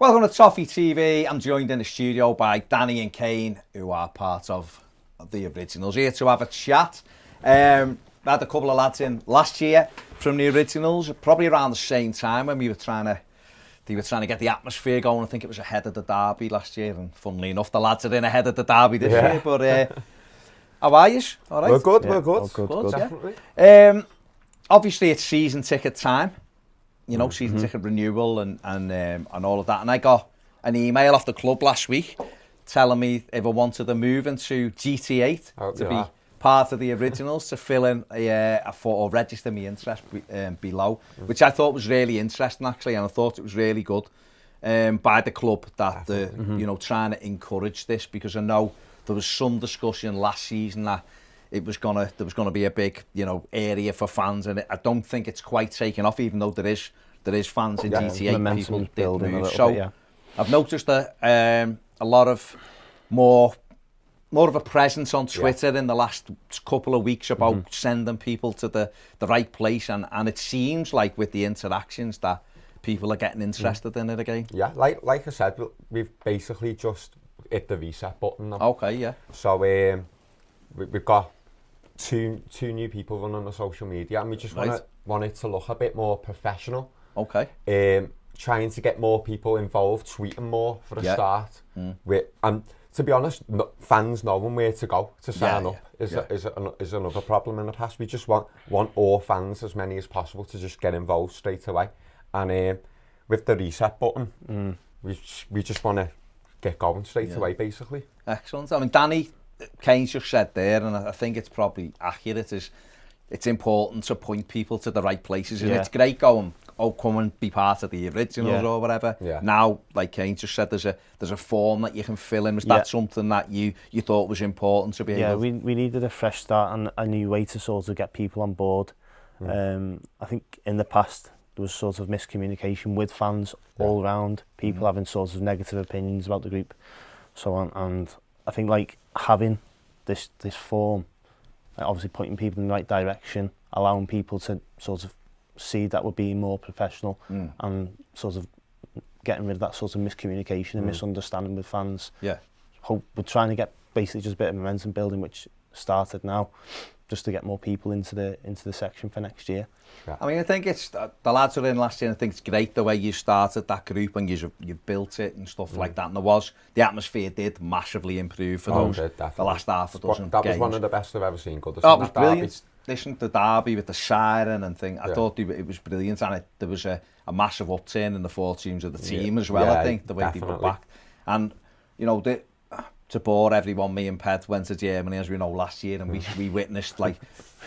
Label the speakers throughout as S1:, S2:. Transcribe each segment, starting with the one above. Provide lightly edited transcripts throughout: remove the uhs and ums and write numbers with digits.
S1: Welcome to Toffee TV. I'm joined in the studio by Danny and Kayne, who are part of the Originals, here to have a chat. I had a couple of lads in last year from the Originals, probably around the same time when they were trying to get the atmosphere going. I think it was ahead of the derby last year, and funnily enough, the lads are in ahead of the derby this year. But how are you? All right?
S2: We're good,
S1: yeah.
S2: we're good.
S1: Good,
S2: Definitely.
S1: Yeah. Obviously, it's season ticket time. You know, season ticket renewal and all of that. And I got an email off the club last week telling me if I wanted to move into GT8 to be part of the Originals, to fill in or register my interest below, which I thought was really interesting actually, and I thought it was really good by the club that you know, trying to encourage this, because I know there was some discussion last season that there was gonna be a big, you know, area for fans, and I don't think it's quite taken off, even though there is fans in GT8. People did move. So I've noticed that a lot of more of a presence on Twitter in the last couple of weeks about sending people to the right place, and it seems like with the interactions that people are getting interested in it again.
S2: Yeah, like I said, we've basically just hit the reset button now.
S1: Okay, yeah.
S2: So we've got two new people running the social media, and we just want it to look a bit more professional.
S1: Okay.
S2: Trying to get more people involved, tweeting more for a start. And to be honest, fans knowing where to go to sign up is another problem in the past. We just want all fans, as many as possible, to just get involved straight away. And with the reset button, we just want to get going straight away, basically.
S1: Excellent. I mean, Danny, Kayne's just said there, and I think it's probably accurate, is it's important to point people to the right places. And it's great going, come and be part of the Originals or whatever. Now, like Kayne just said, there's a form that you can fill in. Was that something that you thought was important to be able to?
S3: Yeah, we needed a fresh start and a new way to sort of get people on board. I think in the past there was sort of miscommunication with fans all around, people having sort of negative opinions about the group, so on. And I think like having this form, obviously pointing people in the right direction, allowing people to sort of see that we're being more professional and sort of getting rid of that sort of miscommunication and misunderstanding with fans.
S1: Yeah.
S3: We're trying to get basically just a bit of momentum building, which started now, just to get more people into the section for next year.
S1: Yeah. I mean, I think it's the lads who were in last year, and I think it's great the way you started that group and you built it and stuff like that. And the atmosphere did massively improve for the last half a dozen games.
S2: That was one of the best I've ever seen. Goodison.
S1: Oh, it was brilliant. Listen to the derby with the siren and thing. I thought it was brilliant, and there was a massive upturn in the fortunes of the team as well. I think the way they were back, and you know, to bore everyone, me and Ped went to Germany, as we know, last year, and we witnessed like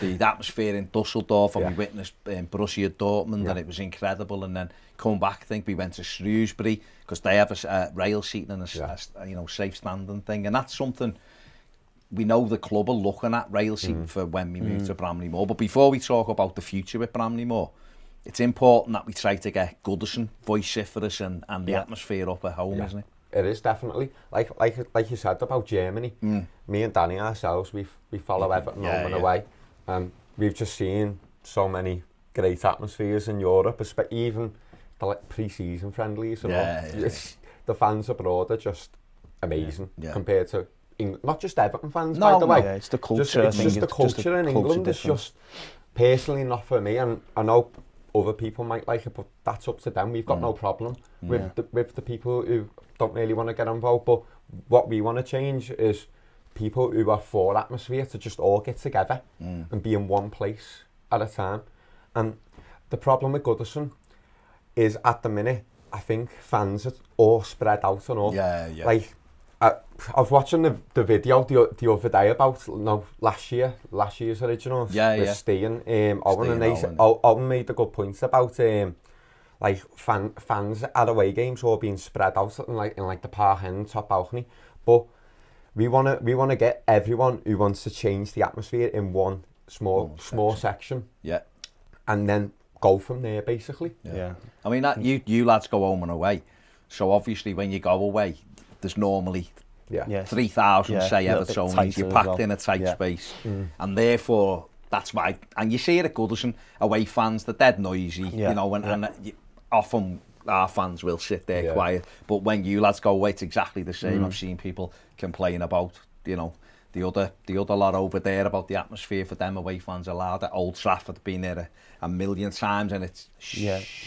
S1: the atmosphere in Dusseldorf, and we witnessed Borussia Dortmund, and it was incredible. And then come back, I think we went to Shrewsbury because they have a rail seating and a you know, safe standing thing, and that's something we know the club are looking at, rail seating for when we move to Bramley Moor. But before we talk about the future with Bramley Moor, it's important that we try to get Goodison vociferous and the atmosphere up at home, isn't it?
S2: It is definitely, like you said about Germany. Me and Danny ourselves, we follow Everton home and away, and we've just seen so many great atmospheres in Europe, even the pre-season friendlies and all. The fans abroad are just amazing compared to not just Everton fans, by the way.
S3: Yeah, it's the culture.
S2: It's just the culture in England. It's just personally not for me, and I know other people might like it, but that's up to them. We've got no problem with the people who don't really want to get involved. But what we want to change is people who are for atmosphere to just all get together and be in one place at a time. And the problem with Goodison is at the minute, I think fans are all spread out and all. Like, I was watching the video the other day about last year's Originals with Steen, Owen, and Owen made a good point about like fans at away games all being spread out in like the Park End top balcony. But we wanna get everyone who wants to change the atmosphere in one small section. Yeah. And then go from there, basically.
S1: Yeah. I mean, that you lads go home and away, so obviously when you go away, there's normally 3,000 say Everton, you're packed in a tight space, and therefore that's why. And you see it at Goodison, away fans, they're dead noisy, you know, and often our fans will sit there quiet. But when you lads go away, it's exactly the same. I've seen people complain about, you know, the other lot over there about the atmosphere for them away fans are loud. At Old Trafford, been there a million times, and it's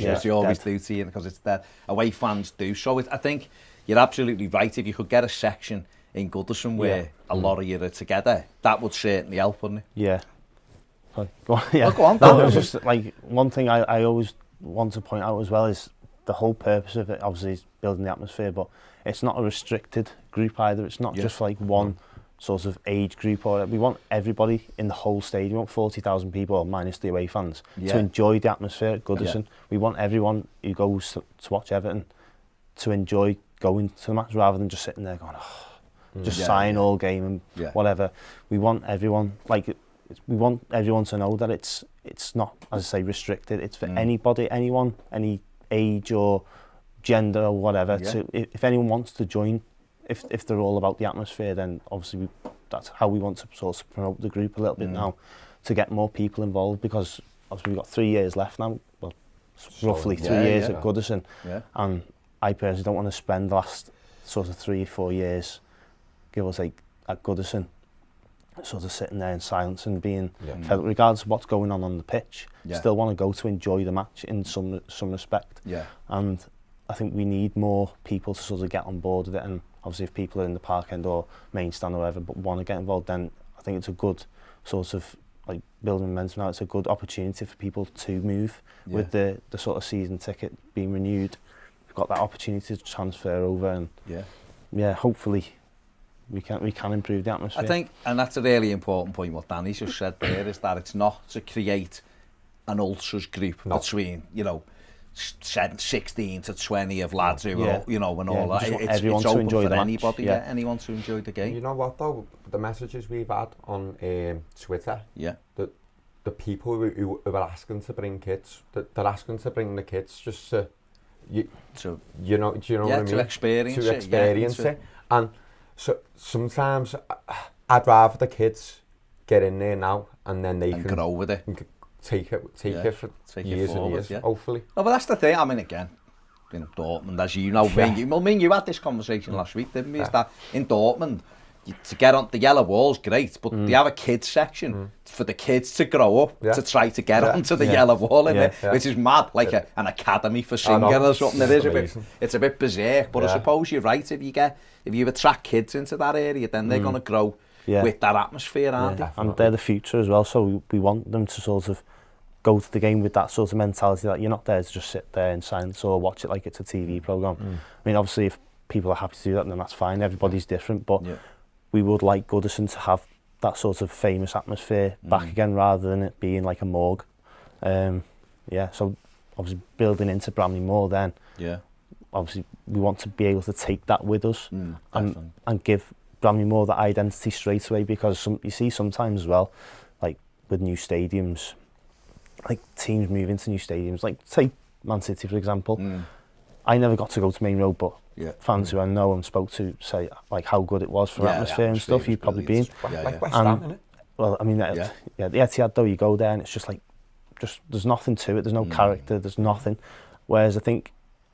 S1: as you always do to you, because it's that away fans do. So I think you're absolutely right. If you could get a section in Goodison where a lot of you are together, that would certainly help, wouldn't it?
S3: Yeah. Go on, yeah.
S1: Oh, go on.
S3: That was just like one thing I always want to point out as well is the whole purpose of it. Obviously, is building the atmosphere, but it's not a restricted group either. It's not just like one sort of age group, or we want everybody in the whole stadium. We want 40,000 people minus the away fans to enjoy the atmosphere at Goodison. We want everyone who goes to watch Everton to enjoy going to the match rather than just sitting there going, just sighing all game and whatever. We want everyone to know that it's not, as I say, restricted. It's for anybody, anyone, any age or gender or whatever. To if anyone wants to join, if they're all about the atmosphere, then obviously that's how we want to sort of promote the group a little bit now, to get more people involved, because obviously we've got 3 years left now. Well, roughly 3 years at Goodison, and I personally don't want to spend the last sort of 3 or 4 years, give or take, at Goodison, sort of sitting there in silence and being fed, regardless of what's going on the pitch. Still want to go to enjoy the match in some respect. And I think we need more people to sort of get on board with it. And obviously, if people are in the park end or main stand or whatever, but want to get involved, then I think it's a good sort of like building momentum now. It's a good opportunity for people to move with the sort of season ticket being renewed. We've got that opportunity to transfer over, and hopefully we can improve the atmosphere.
S1: I think, and that's a really important point what Danny's just said there, is that it's not to create an ultras group between, you know, 16 to 20 of lads who are, you know, and all that. It's open enjoy for anybody, anyone to enjoy the game.
S2: You know what though, the messages we've had on Twitter, the people who are asking to bring kids, they're asking to bring the kids just to, you know what I mean?
S1: To experience it.
S2: And so sometimes I'd rather the kids get in there now and then they can
S1: grow with it.
S2: Take it for years and years, hopefully.
S1: No, but that's the thing. I mean, again, in Dortmund, as you know, me and you had this conversation last week, didn't we? Is that in Dortmund, to get on the yellow wall's great, but they have a kids section for the kids to grow up to try to get onto the yellow wall in it, which is mad, like an academy for singing or something. It is it's a bit berserk, but I suppose you're right. If you attract kids into that area, then they're going to grow with that atmosphere, aren't they?
S3: And they're the future as well, so we want them to sort of go to the game with that sort of mentality, that you're not there to just sit there in silence or watch it like it's a TV programme. I mean, obviously, if people are happy to do that, then that's fine. Everybody's different, but we would like Goodison to have that sort of famous atmosphere back again, rather than it being like a morgue. So obviously building into Bramley Moor then, obviously we want to be able to take that with us and give Bramley Moor that identity straight away, because you see sometimes as well, like with new stadiums, like teams move into new stadiums, like say Man City for example. I never got to go to Main Road, but fans who I know and spoke to say like how good it was for atmosphere and stuff. You've probably been.
S2: Like West Ham, innit?
S3: Well, I mean, the Etihad though, you go there and it's just like, there's nothing to it. There's no character. There's nothing. Whereas I think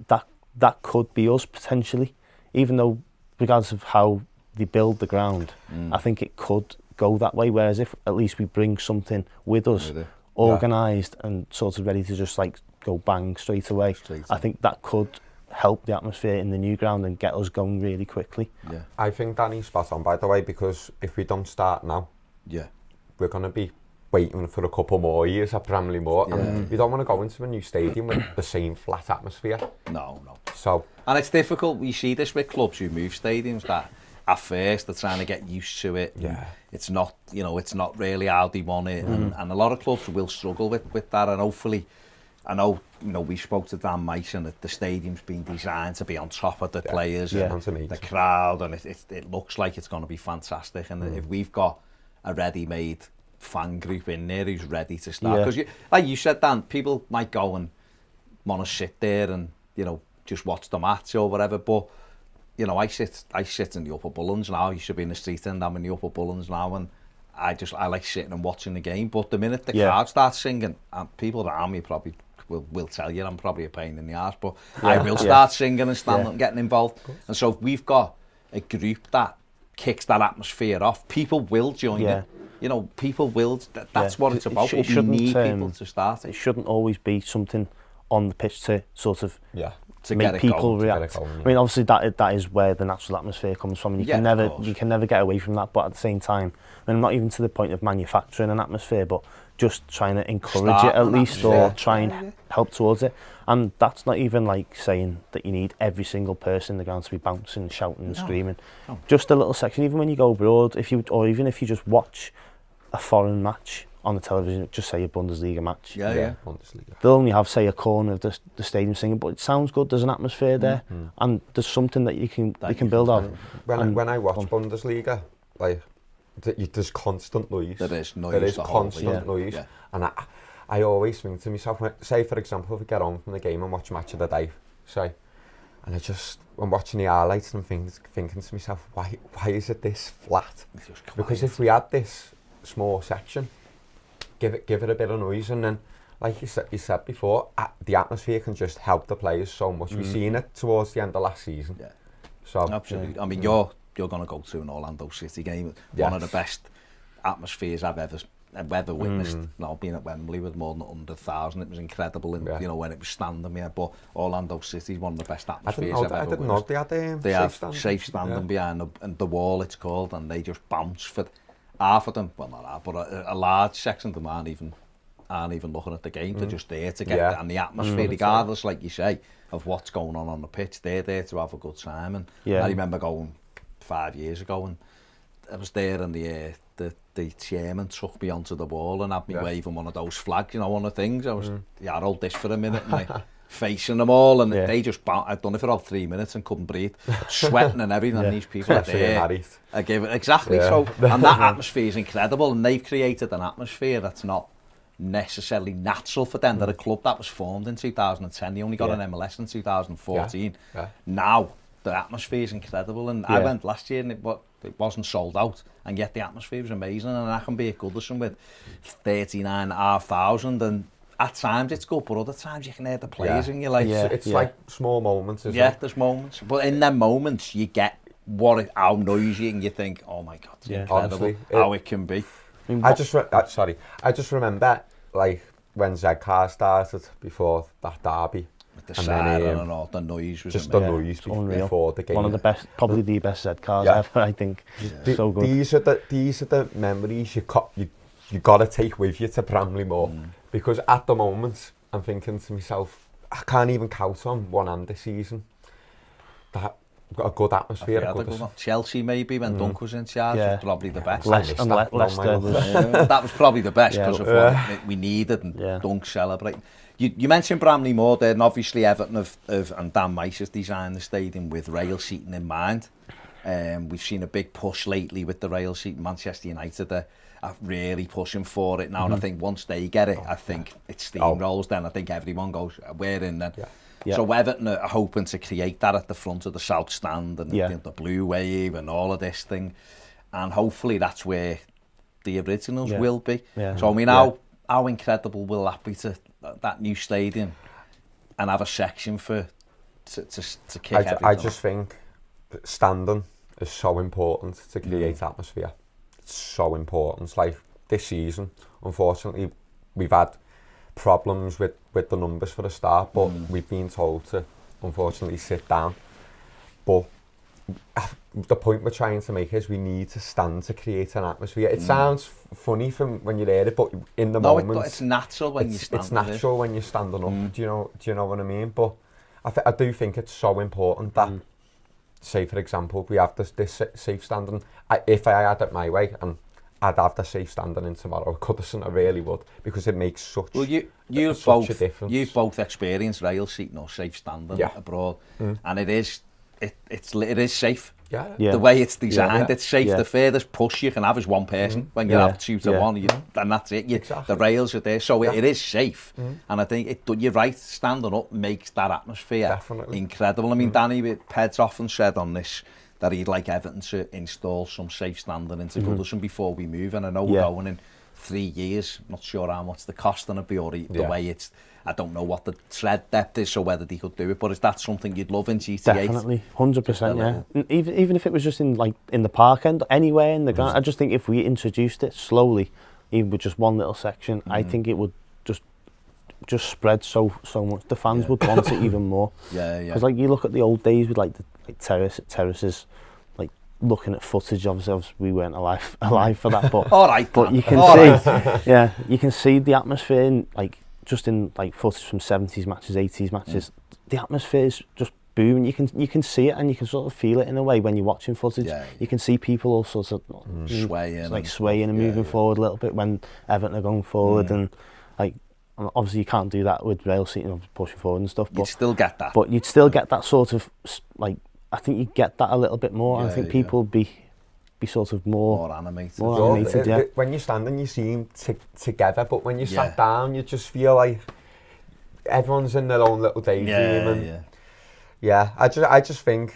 S3: that could be us potentially, even though regardless of how they build the ground, I think it could go that way. Whereas if at least we bring something with us, organised and sort of ready to just like go bang straight away, I think that could help the atmosphere in the new ground and get us going really quickly.
S2: I think Danny's spot on, by the way, because if we don't start now, we're going to be waiting for a couple more years at Bramley Moor, and we don't want to go into a new stadium with the same flat atmosphere.
S1: No.
S2: So,
S1: and it's difficult. We see this with clubs who move stadiums, that at first they're trying to get used to it. It's not, it's not really how they want it, and a lot of clubs will struggle with that. And hopefully, I know, we spoke to Dan Mason that the stadium's been designed to be on top of the players and the crowd, and it looks like it's going to be fantastic. And if we've got a ready-made fan group in there who's ready to start, because like you said, Dan, people might go and want to sit there and just watch the match or whatever, but I sit in the upper Bullens now. I used to be in the street end, I'm in the upper Bullens now, and I like sitting and watching the game. But the minute the crowd starts singing, and people around me probably will tell you I'm probably a pain in the arse, but I will start singing and standing up and getting involved. And so if we've got a group that kicks that atmosphere off, people will join it. You know, people will. That's what it's about. We need people to start.
S3: It shouldn't always be something on the pitch to sort of
S1: to
S3: make
S1: get
S3: people
S1: going,
S3: react. I mean, obviously that is where the natural atmosphere comes from, and you can never get away from that. But at the same time, I mean, not even to the point of manufacturing an atmosphere, but just trying to encourage it at least, or try and help towards it. And that's not even like saying that you need every single person in the ground to be bouncing, shouting, and screaming. No. Just a little section. Even when you go abroad, even if you just watch a foreign match on the television, just say a Bundesliga match.
S2: Bundesliga.
S3: They'll only have, say, a corner of the stadium singing, but it sounds good. There's an atmosphere there, and there's something that you can build on.
S2: When I watch Bundesliga, like there's constant noise.
S1: There is noise.
S2: There is constant noise, and I always think to myself, say for example, if we get on from the game and watch Match of the Day, and I'm watching the highlights and thinking to myself, why is it this flat? Because if we had this small section, give it a bit of noise, and then, like you said before, the atmosphere can just help the players so much. We've seen it towards the end of last season. So
S1: absolutely. I mean, you're going to go to an Orlando City game, one of the best atmospheres I've ever witnessed. Now, being at Wembley with more than 100,000, it was incredible. And you know, when it was standing there, but Orlando City is one of the best atmospheres I've ever witnessed.
S2: They have
S1: safe standing behind the wall, it's called, and they just bounce for half of them. Well, not half, but a large section of them aren't even looking at the game. They're just there to get and the atmosphere, regardless, like you say, of what's going on the pitch. They're there to have a good time. And I remember going 5 years ago, and I was there, and the chairman took me onto the wall and had me waving one of those flags, you know, one of the things. I was, I rolled this for a minute, and like, facing them all, and they just I'd done it for about 3 minutes and couldn't breathe, sweating and everything, and these people are there. I gave it exactly so, and that atmosphere is incredible, and they've created an atmosphere that's not necessarily natural for them. They're a club that was formed in 2010. They only got an MLS in 2014. Now the atmosphere is incredible, and I went last year, and it wasn't sold out, and yet the atmosphere was amazing. And I can be at Goodison with 39,500, and at times it's good, but other times you can hear the players and you're like,
S2: it's like small moments, isn't it?
S1: There's moments, but in them moments you get how noisy, and you think, oh my god, it's incredible. Honestly, how it can be.
S2: I just remember, like, when Zocek started before that derby,
S1: with the siren and all, the noise was
S2: just amazing. The noise before the game.
S3: One of the best, probably the best Zocek ever, I think. So good.
S2: These are the memories you got to take with you to Bramley-Moore, because at the moment I'm thinking to myself, I can't even count on one hand this season that got a good atmosphere.
S1: Chelsea maybe, when Dunk was in charge, was probably the best.
S3: Leicester
S1: that was probably the best, because of what we needed, and Dunk celebrating. You mentioned Bramley-Moore there, and obviously Everton and Dan Mice has designed the stadium with rail seating in mind. We've seen a big push lately with the rail seating. Manchester United are really pushing for it now, and I think once they get it, I think it steamrolls. Then I think everyone goes, we're in then. So Everton are hoping to create that at the front of the South Stand, and the Blue Wave and all of this thing, and hopefully that's where the originals will be. So I mean, how incredible will that be, to that new stadium and have a section to kick everything
S2: I just think that standing is so important to create atmosphere. It's so important. Like this season, unfortunately, we've had problems with the numbers for the start, but we've been told to unfortunately sit down. But the point we're trying to make is we need to stand to create an atmosphere. It sounds funny from when you hear it, but in the moment,
S1: it's natural when you stand.
S2: It's natural when you're standing up. Do you know what I mean? But I do think it's so important that, say for example, we have this safe standing. If I had it my way, and I'd have the safe standing in tomorrow, Goodison, I really would, because it makes such a difference.
S1: You've both experienced rail seating or safe standing abroad, and it is safe. The way it's designed, it's safe. The furthest push you can have is one person. When you have 2 to 1, and that's it. The rails are there, so it is safe. And I think you're right. Standing up makes that atmosphere incredible. I mean, Danny Ped's often said on this that he'd like Everton to install some safe standing into Goodison before we move, and I know we're going in 3 years. Not sure how much the cost on it be or the way it's. I don't know what the tread depth is, so whether they could do it. But is that something you'd love in GT8?
S3: Definitely, 100%. Yeah. Even if it was just in the park end, anywhere in the ground. I just think if we introduced it slowly, even with just one little section, I think it would just spread so much. The fans would want it even more. Because like you look at the old days with like the terraces, like looking at footage. Obviously we weren't alive for that, but
S1: all right,
S3: but you can see, you can see the atmosphere in just in footage from 70s matches, 80s matches. The atmosphere is just booming. You can see it and you can sort of feel it in a way when you're watching footage. You can see people all sorts of swaying and moving forward a little bit when Everton are going forward and obviously you can't do that with rail seating, pushing forward and stuff.
S1: You'd still get that.
S3: But you'd still get that sort of I think you get that a little bit more. I think people would be sort of more animated.
S2: When you're standing, you seem together, but when you sat down, you just feel like everyone's in their own little daydream. I just think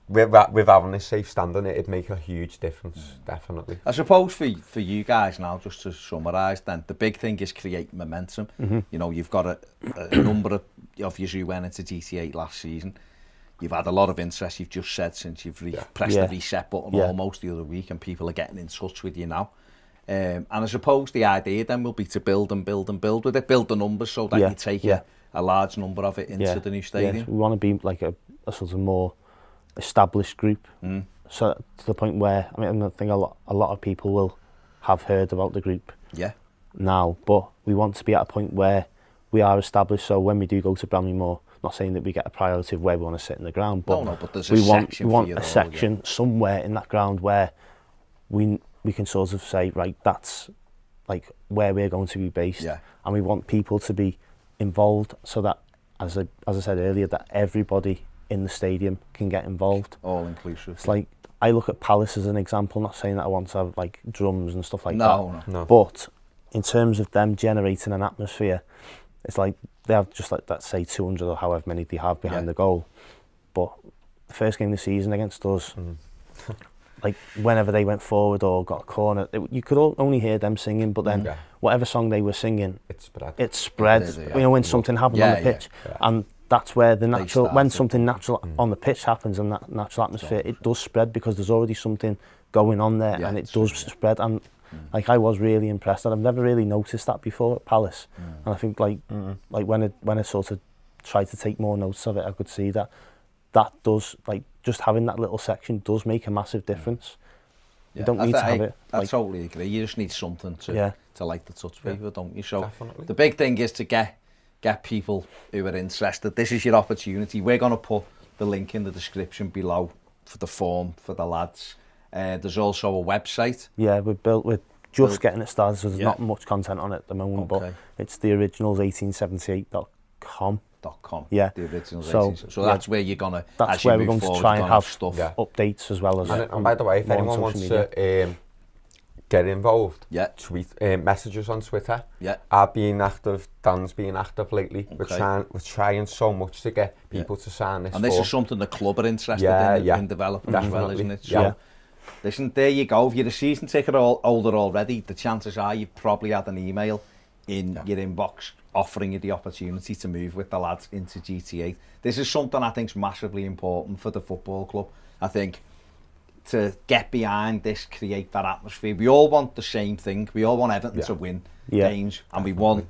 S2: with having this safe standing, it'd make a huge difference, definitely.
S1: I suppose for you guys now, just to summarise then, the big thing is create momentum. You know, you've got a number of you who went into GT8 last season. You've had a lot of interest, you've just said, since you've pressed the reset button almost the other week, and people are getting in touch with you now. And I suppose the idea then will be to build and build and build with it, build the numbers so that you take a large number of it into the new stadium.
S3: Yes, we want to be like a sort of more established group. So to the point where, I think a lot of people will have heard about the group now, but we want to be at a point where we are established, so when we do go to Bramley Moor, not saying that we get a priority of where we want to sit in the ground, but,
S1: but there's
S3: we want a section somewhere in that ground where we can sort of say, right, that's like where we're going to be based, and we want people to be involved so that, as I said earlier, that everybody in the stadium can get involved.
S1: All inclusive.
S3: It's like, I look at Palace as an example, not saying that I want to have like drums and stuff like
S1: that.
S3: No. But in terms of them generating an atmosphere, it's like they have just like that, say 200 or however many they have behind the goal. But the first game of the season against us, like whenever they went forward or got a corner, you could only hear them singing, but then whatever song they were singing, it spread. You know, when something happened on the pitch, and that's where the natural, when something natural on the pitch happens and that natural atmosphere, it does spread because there's already something going on there, and it does spread. And like I was really impressed, and I've never really noticed that before at Palace. And I think like when I sort of tried to take more notes of it, I could see that does, like, just having that little section does make a massive difference. You don't need to have it.
S1: I totally agree. You just need something to like the touch paper, don't you? So
S2: definitely.
S1: The big thing is to get people who are interested. This is your opportunity. We're going to put the link in the description below for the form for the lads. There's also a website.
S3: Yeah, we're just getting it started, so there's not much content on it at the moment, but it's the originals1878.com.
S1: Yeah, the originals. So that's where you're gonna.
S3: That's where we're going to try and have stuff, updates as well as.
S2: And by the way, if anyone wants to get involved, tweet, messages on Twitter. I've been active. Dan's been active lately. We're trying so much to get people to sign this.
S1: And this is something the club are interested in developing as well, isn't it? So, listen, there you go. If you're a season ticket holder already, the chances are you've probably had an email in your inbox offering you the opportunity to move with the lads into GT8. This is something I think is massively important for the football club. I think to get behind this, create that atmosphere. We all want the same thing. We all want Everton to win games, and we want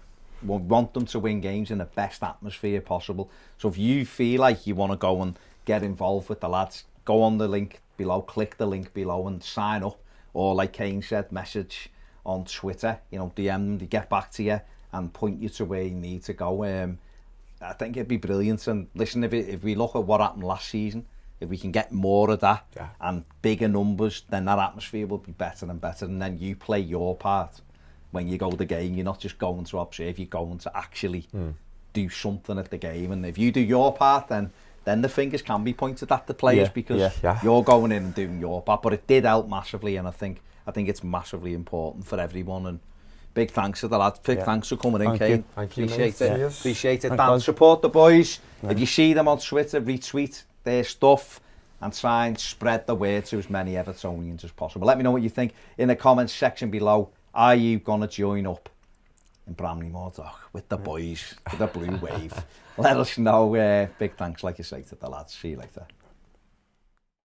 S1: them to win games in the best atmosphere possible. So if you feel like you want to go and get involved with the lads, go on the link below, click the link below and sign up. Or like Kayne said, message on Twitter, DM them, they get back to you and point you to where you need to go. I think it'd be brilliant. And listen, if we look at what happened last season, if we can get more of that and bigger numbers, then that atmosphere will be better and better. And then you play your part when you go to the game. You're not just going to observe, you're going to actually do something at the game. And if you do your part, then the fingers can be pointed at the players because you're going in and doing your part. But it did help massively, and I think it's massively important for everyone. And big thanks to the lads. Big thanks for coming in, Kayne. Appreciate it. Appreciate it. Dan, support the boys. If you see them on Twitter, retweet their stuff and try and spread the word to as many Evertonians as possible. Let me know what you think in the comments section below. are you going to join up in Bramley Moordock with the boys, with the Blue Wave? Let us know. Big thanks, like you say, to the lads. See you later.